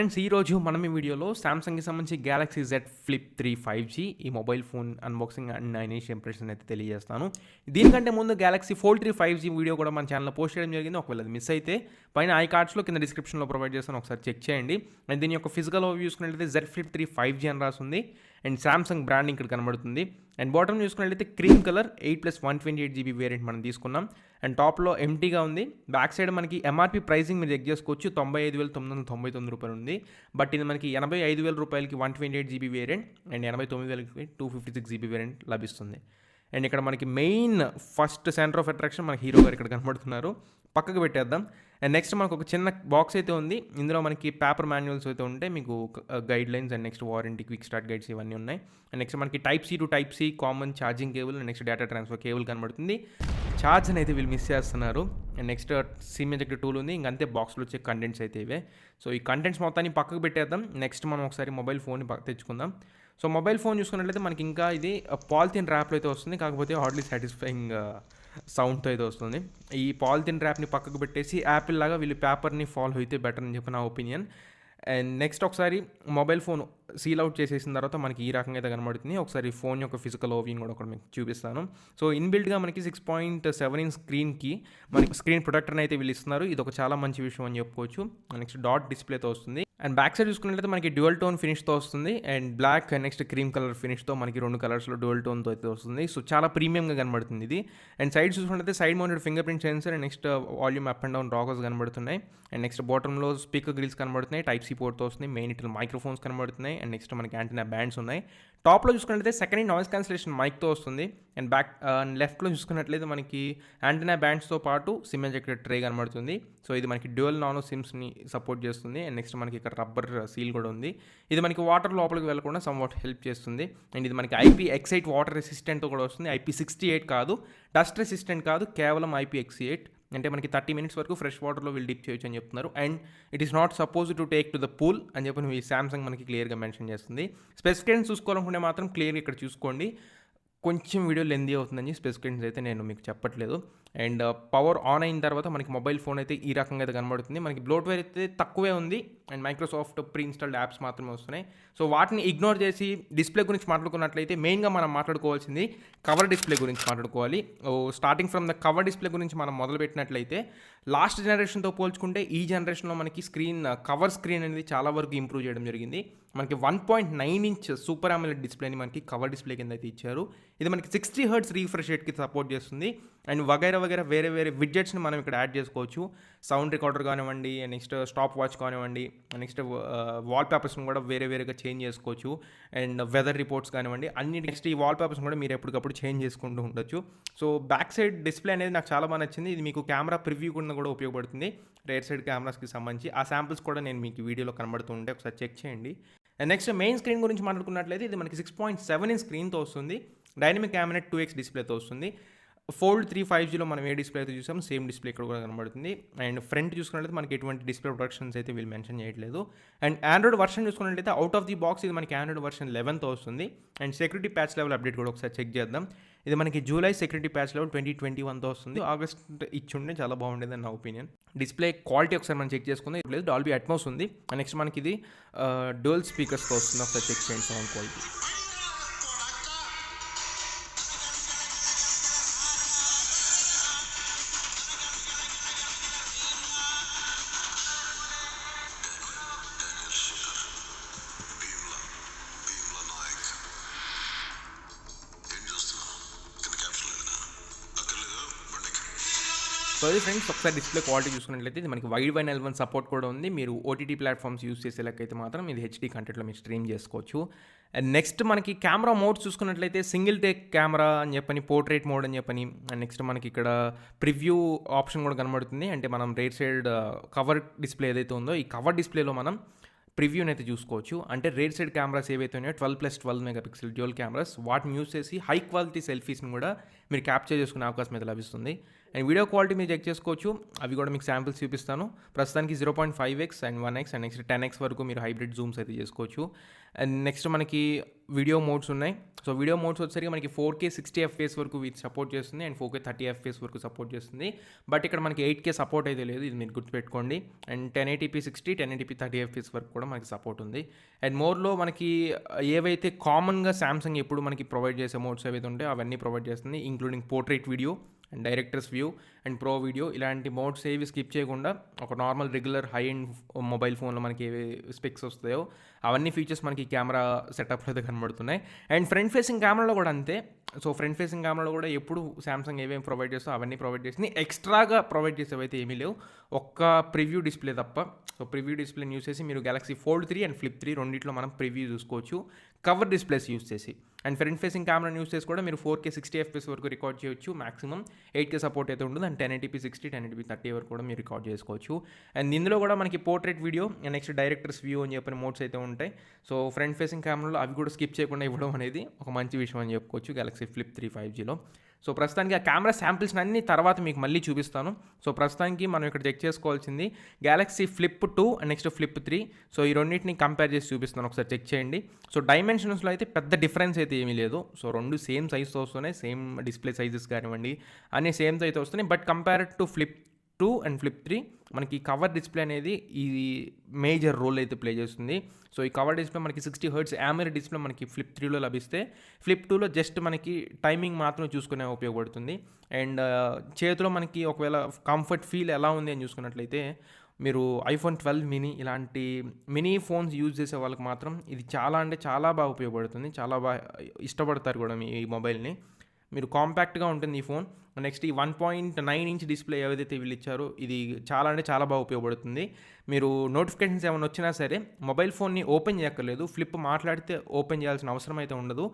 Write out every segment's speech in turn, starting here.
Friends ఈరోజు మనం ఈ వీడియోలో సామ్సంగ్కి సంబంధించి గ్యాలక్సీ జెడ్ ఫ్లిప్ 3 5G ఈ మొబైల్ ఫోన్ అన్బాక్సింగ్ అండ్ నా ఇనీషియల్ ఇంప్రెషన్ అయితే తెలియజేస్తాను. దీనికంటే ముందు గ్యాలక్సీ ఫోల్డ్ 3 5G వీడియో కూడా మన ఛానల్లో పోస్ట్ చేయడం జరిగింది. ఒకవేళ అది మిస్ అయితే పైన ఐ కార్డ్స్లో కింద డిస్క్రిప్షన్లో ప్రొవైడ్ చేస్తాను, ఒకసారి చెక్ చేయండి. అండ్ దీని యొక్క ఫిజికల్ ఓవర్ చూసుకున్నట్లయితే జెడ్ ఫ్లిప్ 3 5G అని రాస్తుంది అండ్ సామ్సంగ్ బ్రాండింగ్ ఇక్కడ కనబడుతుంది. అండ్ బాటమ్ చూసుకున్నట్లయితే క్రీమ్ కలర్ 8+128GB వేరియంట్ మనం తీసుకున్నాం. అండ్ టాప్లో ఎంటీగా ఉంది. బ్యాక్ సైడ్ మనకి ఎంఆర్పీ ప్రైసింగ్ మీరు చెక్ చేసుకోవచ్చు, 95,999 రూపాయలు ఉంది. బట్ ఇది మనకి 85,000 రూపాయలకి 128GB వేరియంట్ అండ్ 89,000కి 256GB వేరియంట్ లభిస్తుంది. అండ్ ఇక్కడ మనకి main first centre of attraction మన హీరో గారు ఇక్కడ కనబడుతున్నారు. పక్కకు పెట్టేద్దాం. అండ్ నెక్స్ట్ మనకు ఒక చిన్న బాక్స్ అయితే ఉంది. ఇందులో మనకి పేపర్ మాన్యువల్స్ అయితే ఉంటాయి, మీకు guidelines and next warranty, quick start guides ఇవన్నీ ఉన్నాయి. అండ్ నెక్స్ట్ మనకి type C to type C common charging cable and next data transfer cable కనబడుతుంది. ఛార్జ్ని అయితే వీళ్ళు మిస్ చేస్తున్నారు. And next SIM ejector tool ఉంది. ఇంకంతే బాక్స్లో వచ్చే కంటెంట్స్ అయితే ఇవే. సో ఈ కంటెంట్స్ మొత్తాన్ని పక్కకు పెట్టేద్దాం. నెక్స్ట్ మనం ఒకసారి మొబైల్ ఫోన్ని తెచ్చుకుందాం. సో మొబైల్ ఫోన్ చూసుకున్నట్లయితే మనకి ఇంకా ఇది పాలిథిన్ ర్యాప్లో అయితే వస్తుంది, కాకపోతే హార్డ్లీ సాటిస్ఫైయింగ్ సౌండ్తో అయితే వస్తుంది. ఈ పాలిథిన్ ర్యాప్ని పక్కకు పెట్టేసి యాపిల్ లాగా వీళ్ళు పేపర్ని ఫాలో అయితే బెటర్ అని చెప్పి నా ఒపీనియన్. అండ్ నెక్స్ట్ ఒకసారి మొబైల్ ఫోన్ సీల్ అవుట్ చేసేసిన తర్వాత మనకి ఈ రకంగా అయితే కనబడుతుంది. ఒకసారి ఫోన్ యొక్క ఫిజికల్ ఓవింగ్ కూడా ఒకటి మీకు చూపిస్తాను. సో ఇన్బిల్డ్గా మనకి 6.7 ఇంచ్ స్క్రీన్కి మనకి స్క్రీన్ ప్రొటెక్టర్ని అయితే వీళ్ళు ఇస్తున్నారు. ఇది ఒక చాలా మంచి విషయం అని చెప్పుకోవచ్చు. నెక్స్ట్ డాట్ డిస్ప్లేతో వస్తుంది. అండ్ బ్యాక్ సైడ్ చూసుకున్నట్లయితే మనకి డ్యువల్ టోన్ ఫినిష్తో వస్తుంది. And black and next cream colour ఫినిష్తో మనకి 2 కలర్స్లో డ్యువల్ టోన్తో అయితే వస్తుంది. సో చాలా ప్రీమియంగా కనబడుతుంది ఇది. అండ్ సైడ్ చూసుకున్నట్లయితే side mounted fingerprint sensor and next volume up and down rockers కనబడుతున్నాయి. అండ్ నెక్స్ట్ బాటంలో స్పీకర్ గ్రిల్స్ కనబడుతున్నాయి, టైప్ సి పోర్ట్తో వస్తుంది. మెయిన్ ఇట్లా మైక్రోఫోన్స్ కనబడుతున్నాయి. అండ్ నెక్స్ట్ మనకి యాంటీనా బ్యాండ్స్ ఉన్నాయి. టాప్లో చూసుకున్నట్లయితే సెకండ్ నాయిస్ క్యాన్సిలేషన్ మైక్తో వస్తుంది. అండ్ బ్యాక్ లెఫ్ట్లో చూసుకున్నట్లయితే మనకి యాంటీనా బ్యాండ్స్తో పాటు సిమ్ ఎజెక్టర్ ట్రే కనబడుతుంది. సో ఇది మనకి డ్యూయల్ నానో సిమ్స్ని సపోర్ట్ చేస్తుంది. అండ్ నెక్స్ట్ మనకి ఇక్కడ రబ్బర్ సీల్ కూడా ఉంది. ఇది మనకి వాటర్ లోపలికి వెళ్ళకుండా సమ్వాట్ హెల్ప్ చేస్తుంది. అండ్ ఇది మనకి IPX8 వాటర్ రెసిస్టెంట్తో కూడా వస్తుంది. IP68 కాదు, డస్ట్ రెసిస్టెంట్ కాదు, కేవలం IPX8. అంటే మనకి 30 మినిట్స్ వరకు ఫ్రెష్ వాటర్లో వీళ్ళు డిప్ చేయొచ్చు అని చెప్తున్నారు. And it is not suppose to take to the pool అని చెప్పి సామ్సంగ్ మనకి క్లియర్గా మెన్షన్ చేస్తుంది. స్పెసిఫికేషన్స్ చూసుకోవాలనుకుంటే మాత్రం క్లియర్గా ఇక్కడ చూసుకోండి. కొంచెం వీడియో లెందీ అవుతుందని స్పెసిఫికేషన్స్ అయితే నేను మీకు చెప్పట్లేదు. అండ్ పవర్ ఆన్ అయిన తర్వాత మనకి మొబైల్ ఫోన్ అయితే ఈ రకంగా అయితే కనబడుతుంది. మనకి బ్లోట్వేర్ అయితే తక్కువే ఉంది and Microsoft pre installed apps మాత్రమే వస్తున్నాయి. సో వాటిని ఇగ్నోర్ చేసి డిస్ప్లే గురించి మాట్లాడుకున్నట్లయితే మెయిన్గా మనం మాట్లాడుకోవాల్సింది కవర్ డిస్ప్లే గురించి మాట్లాడుకోవాలి. Starting from the cover display గురించి మనం మొదలుపెట్టినట్లయితే లాస్ట్ జనరేషన్తో పోల్చుకుంటే ఈ జనరేషన్లో మనకి కవర్ స్క్రీన్ అనేది చాలా వరకు ఇంప్రూవ్ చేయడం జరిగింది. మనకి 1.9 ఇంచ్ సూపర్ AMOLED డిస్ప్లేని మనకి కవర్ డిస్ప్లే కింద అయితే ఇచ్చారు. ఇది మనకి 60 Hz రీఫ్రెష్ రేట్కి సపోర్ట్ చేస్తుంది. అండ్ వగైరా వేరే విడ్జెట్స్ని మనం ఇక్కడ యాడ్ చేసుకోవచ్చు. సౌండ్ రికార్డర్ కానివ్వండి, నెక్స్ట్ స్టాప్ వాచ్ కానివ్వండి, నెక్స్ట్ వాల్ పేపర్స్ని కూడా వేరేగా చేంజ్ చేసుకోవచ్చు. అండ్ వెదర్ రిపోర్ట్స్ కానివ్వండి, అన్ని నెక్స్ట్ ఈ వాల్ పేపర్స్ని కూడా మీరు ఎప్పటికప్పుడు చేంజ్ చేసుకుంటూ ఉండొచ్చు. సో బ్యాక్ సైడ్ డిస్ప్లే అనేది నాకు చాలా బాగా నచ్చింది. ఇది మీకు కెమెరా ప్రివ్యూ కూడా ఉపయోగపడుతుంది, రేర్ సైడ్ కెమెరాస్కి సంబంధించి. ఆ శాంపిల్స్ కూడా నేను మీకు వీడియోలో కనబడుతూ ఉంటే ఒకసారి చెక్ చేయండి. అండ్ నెక్స్ట్ మెయిన్ స్క్రీన్ గురించి మాట్లాడుకున్నట్లయితే ఇది మనకి 6.7 ఇంచ్ స్క్రీన్తో వస్తుంది. డైనమిక్ AMOLED 2X డిస్ప్లేతో వస్తుంది. ఫోల్డ్ 3 5Gలో మనం ఏ డిస్ప్లే అయితే చూసాం సేమ్ డిస్ప్లే ఇక్కడ కూడా కనబడుతుంది. అండ్ ఫ్రంట్ చూసుకున్నట్లయితే మనకి ఎటువంటి డిస్ప్లే ప్రొడక్షన్స్ అయితే వీళ్ళు మెన్షన్ చేయట్లేదు. అండ్ ఆండ్రాయిడ్ వర్షన్ చూసుకున్నట్లయితే అవుట్ ఆఫ్ ది బాక్స్ ఇది మనకి ఆండ్రాయిడ్ వర్షన్ 11తో వస్తుంది. And security patch level update కూడా ఒకసారి చెక్ చేద్దాం. ఇది మనకి జూలై సెక్యూరిటీ ప్యాచ్ లెవెల్ 2021తో వస్తుంది. ఆగస్ట్ ఇచ్చుండే చాలా బాగుండేది అని నా ఒపీనియన్. డిస్ప్లే క్వాలిటీ ఒకసారి మనం చెక్ చేసుకుందాం. ఇప్పుడు డాల్బీ అట్మోస్ ఉంది. నెక్స్ట్ మనకి ఇది డ్యూయల్ స్పీకర్స్తో వస్తుంది. ఒకసారి చెక్ చేయండి సౌండ్ క్వాలిటీ. సో అది ఫ్రెండ్స్ ఒకసారి డిస్ప్లే క్వాలిటీ చూసుకున్నట్లయితే ఇది మనకి వైడ్ వైన్ L1 సపోర్ట్ కూడా ఉంది. మీరు OTT ప్లాట్ఫామ్స్ యూస్ చేసేలాకైతే మాత్రం ఇది HD కంటెంట్లో మీరు స్ట్రీమ్ చేసుకోవచ్చు. అండ్ నెక్స్ట్ మనకి కెమెరా మోడ్స్ చూసుకున్నట్లయితే సింగిల్ టేక్ కెమెరా అని చెప్పని, పోర్ట్రేట్ మోడ్ అని చెప్పని, అండ్ నెక్స్ట్ మనకి ఇక్కడ ప్రివ్యూ ఆప్షన్ కూడా కనబడుతుంది. అంటే మనం రైట్ సైడ్ కవర్ డిస్ప్లే ఏదైతే ఉందో ఈ కవర్ డిస్ప్లేలో మనం ప్రివ్యూని అయితే చూసుకోవచ్చు. అంటే రేర్ సైడ్ కెమెరాస్ ఏవైతే ఉన్నాయో 12+12 మెగాపిక్సెల్ డ్యూయల్ కెమెరాస్, వాటిని యూస్ చేసి హై క్వాలిటీ సెల్ఫీస్ని కూడా మీరు క్యాప్చర్ చేసుకునే అవకాశం అయితే లభిస్తుంది. అండ్ వీడియో క్వాలిటీ మీరు చెక్ చేసుకోవచ్చు, అవి కూడా మీకు శాంపిల్స్ చూపిస్తాను. ప్రస్తుతానికి 0.5x and 1x and next 10x వరకు మీరు హైబ్రిడ్ జూమ్స్ అయితే చేసుకోవచ్చు. అండ్ నెక్స్ట్ మనకి వీడియో మోడ్స్ ఉన్నాయి. సో వీడియో మోడ్స్ వచ్చేసరికి మనకి 4K 60 FPS వరకు ఇది సపోర్ట్ చేస్తుంది అండ్ 4K 30 FPS వరకు సపోర్ట్ చేస్తుంది. బట్ ఇక్కడ మనకి 8K సపోర్ట్ అయితే లేదు, ఇది మీరు గుర్తుపెట్టుకోండి. అండ్ 1080p 60, 1080p 30 FPS వరకు కూడా మనకి సపోర్ట్ ఉంది. అండ్ మోర్లో మనకి ఏవైతే కామన్గా సామ్సంగ్ ఎప్పుడు మనకి ప్రొవైడ్ చేసే మోడ్స్ ఏవైతే ఉంటాయో అవన్నీ ప్రొవైడ్ చేస్తుంది, including portrait video and directors view and pro video. ఇలాంటి మోడ్స్ ఏవి స్కిప్ చేయకుండా ఒక normal regular high end mobile ఫోన్లో మనకి ఏవి స్పెక్స్ వస్తాయో అవన్నీ ఫీచర్స్ మనకి కెమెరా సెటప్లో అయితే కనబడుతున్నాయి. అండ్ ఫ్రంట్ ఫేసింగ్ కెమెరాలో కూడా అంతే. సో ఫ్రంట్ ఫేసింగ్ కెమెరాలో కూడా ఎప్పుడు సామ్సంగ్ ఏమేమి ప్రొవైడ్ చేస్తో అవన్నీ ప్రొవైడ్ చేసింది. ఎక్స్ట్రాగా ప్రొవైడ్ చేసేవైతే ఏమీ లేవు, ఒక్క ప్రివ్యూ డిస్ప్లే తప్ప. సో ప్రివ్యూ డిస్ప్లేని యూస్ చేసి మీరు గెలాక్సీ ఫోల్డ్ 3 అండ్ ఫ్లిప్ 3 రెండింటిలో మనం ప్రివ్యూ చూసుకోవచ్చు కవర్ డిస్ప్లేస్ యూస్ చేసి. అండ్ ఫ్రంట్ ఫేసింగ్ కెమెరాని యూస్ చేసి కూడా మీరు 4K 60 FPS వరకు రికార్డ్ చేయొచ్చు, మాక్సిమం 8K సపోర్ట్ అయితే ఉంటుంది. అండ్ 1080p 60, 1080p 30 వరకు కూడా మీరు రికార్డ్ చేసుకోవచ్చు. అండ్ ఇందులో కూడా మనకి portrait video and next directors view అని చెప్పిన మోడ్స్ అయితే ఉంటాయి. సో ఫ్రంట్ ఫేసింగ్ కెమెరాలో అవి కూడా స్కిప్ చేయకుండా ఇవ్వడం అనేది ఒక మంచి విషయం అని చెప్పుకోవచ్చు గెలాక్సీ ఫ్లిప్ 3 5Gలో. సో ప్రస్తుతానికి ఆ కెమెరా శాంపిల్స్ అన్ని తర్వాత మీకు మళ్ళీ చూపిస్తాను. సో ప్రస్తుతానికి మనం ఇక్కడ చెక్ చేసుకోవాల్సింది Galaxy flip 2 and next flip 3. So ఈ రెండింటిని కంపేర్ చేసి చూపిస్తాను, ఒకసారి చెక్ చేయండి. సో డైమెన్షన్స్లో అయితే పెద్ద డిఫరెన్స్ అయితే ఏమీ లేదు. సో రెండు సేమ్ సైజ్తో వస్తున్నాయి, సేమ్ డిస్ప్లే సైజెస్ కానివ్వండి అన్నీ సేమ్ అయితే వస్తున్నాయి. But compare to flip 2 and flip 3 మనకి కవర్ డిస్ప్లే అనేది ఈ మేజర్ రోల్ అయితే ప్లే చేస్తుంది. సో ఈ కవర్ డిస్ప్లే మనకి 60 Hz AMOLED డిస్ప్లే మనకి ఫ్లిప్ 3లో లభిస్తే, ఫ్లిప్ 2లో జస్ట్ మనకి టైమింగ్ మాత్రం చూసుకునే ఉపయోగపడుతుంది. అండ్ చేతిలో మనకి ఒకవేళ కంఫర్ట్ ఫీల్ ఎలా ఉంది అని చూసుకున్నట్లయితే మీరు iPhone 12 మినీ ఇలాంటి మినీ ఫోన్స్ యూజ్ చేసే వాళ్ళకి మాత్రం ఇది చాలా అంటే చాలా బాగా ఉపయోగపడుతుంది, చాలా బాగా ఇష్టపడతారు కూడా ఈ మొబైల్ని. మీరు కాంపాక్ట్గా ఉంటుంది ఈ ఫోన్. నెక్స్ట్ ఈ 1.9 ఇంచ్ డిస్ప్లే ఏదైతే వీళ్ళు ఇచ్చారో ఇది చాలా అంటే చాలా బాగా ఉపయోగపడుతుంది. మీరు నోటిఫికేషన్స్ ఏమైనా వచ్చినా సరే మొబైల్ ఫోన్ని ఓపెన్ చేయక్కర్లేదు, ఫ్లిప్ మాట్లాడితే ఓపెన్ చేయాల్సిన అవసరం అయితే ఉండదు.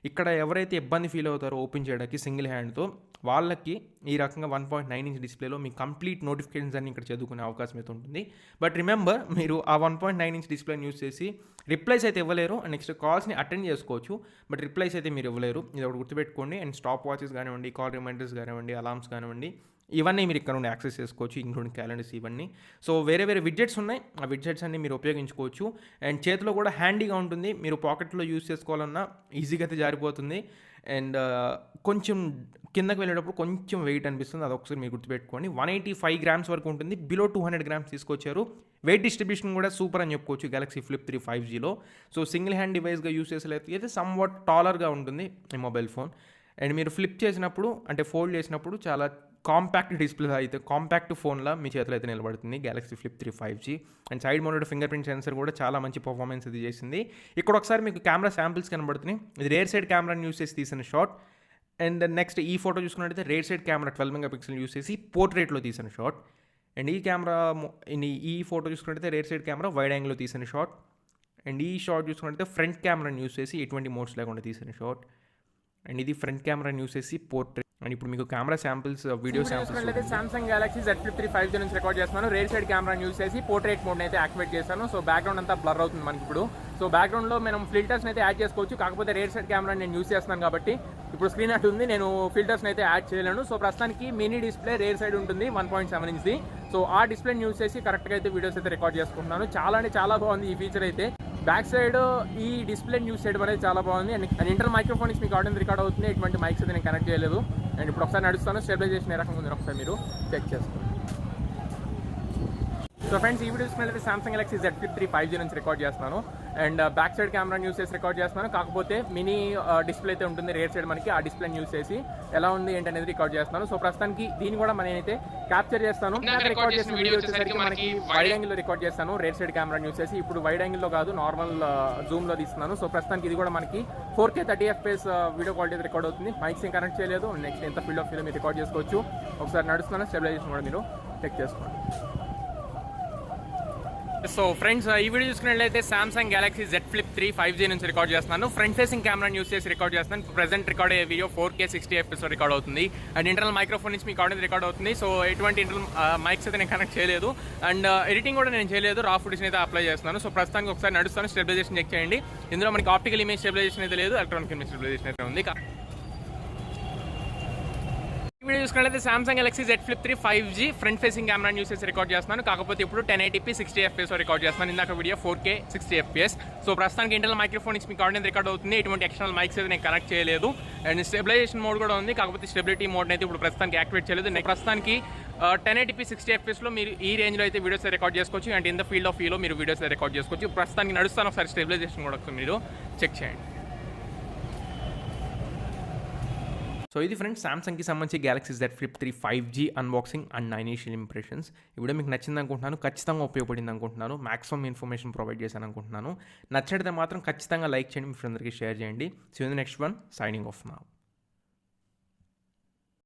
ఇక్కడ ఎవరైతే ఇబ్బంది ఫీల్ అవుతారో ఓపెన్ చేయడానికి సింగిల్ హ్యాండ్తో, వాళ్ళకి ఈ రకంగా 1.9 ఇంచ్ డిస్ప్లేలో మీ కంప్లీట్ నోటిఫికేషన్స్ అన్ని ఇక్కడ చదువుకునే అవకాశం అయితే ఉంటుంది. బట్ రిమెంబర్, మీరు ఆ 1.9 ఇంచ్ డిస్ప్లేని యూస్ చేసి రిప్లైస్ అయితే ఇవ్వలేరు. అండ్ నెక్స్ట్ కాల్స్ని అటెండ్ చేసుకోవచ్చు, బట్ రిప్లైస్ అయితే మీరు ఇవ్వలేరు. ఇది ఒకటి గుర్తుపెట్టుకోండి. అండ్ స్టాప్ వాచెస్ కానివ్వండి, కాల్ రిమైండర్స్ కానివ్వండి, అలామ్స్ కానివ్వండి, ఇవన్నీ మీరు ఇక్కడ నుండి యాక్సెస్ చేసుకోవచ్చు, ఇంక్లూడింగ్ క్యాలెండర్స్ ఇవన్నీ. సో వేరే విడ్జెట్స్ ఉన్నాయి, ఆ విడ్జెట్స్ అన్ని మీరు ఉపయోగించుకోవచ్చు. అండ్ చేతిలో కూడా హ్యాండీగా ఉంటుంది, మీరు పాకెట్లో యూస్ చేసుకోవాలన్నా ఈజీగా అయితే జారిపోతుంది. అండ్ కొంచెం కిందకి వెళ్ళేటప్పుడు కొంచెం వెయిట్ అనిపిస్తుంది, అదొకసారి మీరు గుర్తుపెట్టుకోండి. 185 grams వరకు ఉంటుంది, బిలో 200 grams తీసుకొచ్చారు. వెయిట్ డిస్ట్రిబ్యూషన్ కూడా సూపర్ అని చెప్పుకోవచ్చు గెలాక్సీ ఫ్లిప్ 3 5Gలో. సో సింగిల్ హ్యాండ్ డివైస్గా యూస్ చేసేలైతే సమ్ వాట్ టాలర్గా ఉంటుంది ఈ మొబైల్ ఫోన్. అండ్ మీరు ఫ్లిప్ చేసినప్పుడు అంటే ఫోల్డ్ చేసినప్పుడు చాలా కాంపాక్ట్ డిస్ప్లే అయితే కాంపాక్ట్ ఫోన్లా మీ చేతిలో అయితే నిలబడుతుంది Galaxy Flip 3 5G. And side mounted fingerprint sensor కూడా చాలా మంచి పర్ఫార్మెన్స్ ఇది చేసింది. ఇక్కడ ఒకసారి మీకు కెమెరా శాంపిల్స్ కనబడుతున్నాయి, ఇది రేర్ సైడ్ కెమెరాని యూస్ చేసి తీసిన షాట్. అండ్ నెక్స్ట్ ఈ ఫోటో చూసుకున్నట్టయితే rare side camera 12 MP use చేసి పోర్ట్రేట్లో తీసిన షాట్. అండ్ ఈ కెమెరా ఈ ఫోటో చూసుకున్నట్టయితే రేర్ సైడ్ కెమెరా వైడ్ యాంగిల్లో తీసిన షాట్. అండ్ ఈ షాట్ చూసుకున్నట్టయితే ఫ్రంట్ కెమెరాని యూస్ చేసి ఎటువంటి మోడ్స్ లేకుండా తీసిన షాట్. అండ్ ఇది ఫ్రంట్ కెమెరాని యూస్ చేసి పోర్ట్రేట్. అండ్ ఇప్పుడు మీకు కెమెరా శాంపిల్స్, వీడియో శాంపిల్స్ అయితే Samsung Galaxy Z Flip 3 5G నుంచి రికార్డ్ చేస్తున్నాను. రేర్ సైడ్ కెమెరాని యూస్ చేసి పోర్ట్రేట్ మోడ్ని అయితే యాక్టివేట్ చేశాను. సో బ్యాక్గ్రౌండ్ అంతా బ్లర్ అవుతుంది మనకి ఇప్పుడు. సో బ్యాక్గ్రౌండ్లో మనం ఫిల్టర్స్ని అయితే యాడ్ చేసుకోవచ్చు, కాకపోతే రేర్ సైడ్ కెమెరాని నేను యూస్ చేస్తున్నాను కాబట్టి ఇప్పుడు స్క్రీన్ అటు ఉంది, నేను ఫిల్టర్స్ని అయితే యాడ్ చేయలేను. సో ప్రస్తుతానికి మినీ డిస్ప్లే రేర్ సైడ్ ఉంటుంది 1.7 ఇంచ్ది. సో ఆ డిస్ప్లేని యూస్ చేసి కరెక్ట్గా అయితే వీడియోస్ అయితే రికార్డ్ చేసుకుంటున్నాను. చాలా అంటే చాలా బాగుంది ఈ ఫీచర్ అయితే. బ్యాక్ సైడ్ ఈ డిస్ప్లేని యూస్ చేయడం అనేది చాలా బాగుంది. అండ్ ఇంటర్ మైక్రోఫోన్స్ మీకు ఆడియో రికార్డ్ అవుతుంది, ఎటువంటి మైక్స్ అయితే నేను కనెక్ట్ చేయలేదు. అండ్ ఇప్పుడు ఒకసారి నడుస్తాను, స్టెబిలైజేషన్ ఏ రకంగా ఉంది ఒకసారి మీరు చెక్ చేసుకోండి. సో ఫ్రెండ్స్, ఈ వీడియో చూసినట్లయితే Samsung Galaxy Z Flip 3 5G నుంచి రికార్డ్ చేస్తున్నాను. అండ్ బ్యాక్ సైడ్ కెమెరాని యూస్ చేసి రికార్డ్ చేస్తున్నాను, కాకపోతే మినీ డిస్ప్లే అయితే ఉంటుంది రేర్ సైడ్ మనకి, ఆ డిస్ప్లేని యూస్ చేసి ఎలా ఉంది ఏంటనేది రికార్డ్ చేస్తున్నాను. సో ప్రస్తుతానికి దీన్ని కూడా నేనైతే క్యాప్చర్ చేస్తాను. రికార్డ్ చేసిన వీడియో వచ్చేసరికి మనకి వైడ్ యాంగిల్లో రికార్డ్ చేస్తాను రేర్ సైడ్ కెమెరాని యూస్ చేసి. ఇప్పుడు వైడ్ యాంగిల్లో కాదు, నార్మల్ జూమ్లో తీస్తున్నాను. సో ప్రస్తుతానికి ఇది కూడా మనకి 4K 30 FPS video quality record అవుతుంది. మైక్స్ ఏం కనెక్ట్ చేయలేదు. నెక్స్ట్ ఎంత ఫీల్డ్ ఆఫ్ ఫీల్ మీరు రికార్డ్ చేసుకోవచ్చు. ఒకసారి నడుస్తున్నాను, స్టెబిలైజేషన్ కూడా మీరు చెక్ చేసుకోండి. సో ఫ్రెండ్స్, ఈ వీడియో చూసుకున్నట్లయితే Samsung Galaxy Z Flip 3 5G నుంచి రికార్డ్ చేస్తున్నాను. ఫ్రంట్ ఫేసింగ్ కెమెరాని యూస్ చేసి రికార్డ్ చేస్తున్నాను. ప్రెజెంట్ రికార్డ్ అయ్యే వీడియో 4K 60 FPS రికార్డ్ అవుతుంది. అండ్ ఇంటర్నల్ మైక్రోఫోన్ నుంచి మీకు ఆడియో రికార్డ్ అవుతుంది. సో ఎటువంటి ఇంటర్నల్ మైక్స్ అయితే నేను కనెక్ట్ చేయలేదు. అండ్ ఎడిటింగ్ కూడా నేను చేయలేదు, రా ఫుటేజ్ అయితే అప్లై చేస్తున్నాను. సో ప్రస్తుతానికి ఒకసారి నడుస్తాను, స్టెబిలైజేషన్ చెక్ చేయండి. ఇందులో మనకి ఆప్టికల్ ఇమేజ్ స్టెబిలైజేషన్ అయితే లేదు, ఎలక్ట్రానిక్ ఇమేజ్ స్టెబిలైజేషన్ అయితే ఉంది. వీడియో చూసుకున్నట్లయితే Samsung Galaxy Z Flip 3 5G front facing camera use చేసి రికార్డ్ చేస్తున్నాను. కాకపోతే ఇప్పుడు 1080p 60 fps రికార్డ్ చేస్తున్నాను. ఇందాక వీడియో 4K 60 fps. సో ప్రస్తుతానికి ఇంటర్నల్ మైక్రోఫోన్ ఇచ్చి మీకు ఆడియన్స్ రికార్డ్ అవుతుంది. ఎటువంటి ఎక్స్టర్నల్ మైక్స్ అయితే నేను కనెక్ట్ చేయలేదు. అండ్ స్టెబిలైజేషన్ మోడ్ కూడా ఉంది. కాకపోతే స్టెబిలిటీ మోడ్ అయితే ఇప్పుడు ప్రస్తుతానికి యాక్టివేట్ చేయలేదు. ప్రస్తుతానికి 1080p 60 fps మీరు ఈ రేంజ్లో అయితే వీడియోస్ రికార్డ్ చేసుకోవచ్చు. And in the field of వ్యూలో మీరు వీడియోస్ రికార్డ్ చేసుకోవచ్చు. ప్రస్తుతానికి నడుస్తాను. ఒకసారి స్టెబిలైజేషన్ కూడా మీరు చెక్ చేయండి. సో ఇది ఫ్రెండ్స్ సామ్సంగ్కి సంబంధించి Galaxy Z Flip 3 5G unboxing and నా ఇనీషియల్ ఇంప్రెషన్స్. ఈ వీడియో మీకు నచ్చింది అనుకుంటున్నాను, ఖచ్చితంగా ఉపయోగపడింది అనుకుంటున్నాను, మాక్సిమం ఇన్ఫర్మేషన్ ప్రొవైడ్ చేశాను అనుకుంటున్నాను. నచ్చితే మాత్రం ఖచ్చితంగా లైక్ చేయండి, మీ ఫ్రెండ్స్కి షేర్ చేయండి. So in the next one, signing off now.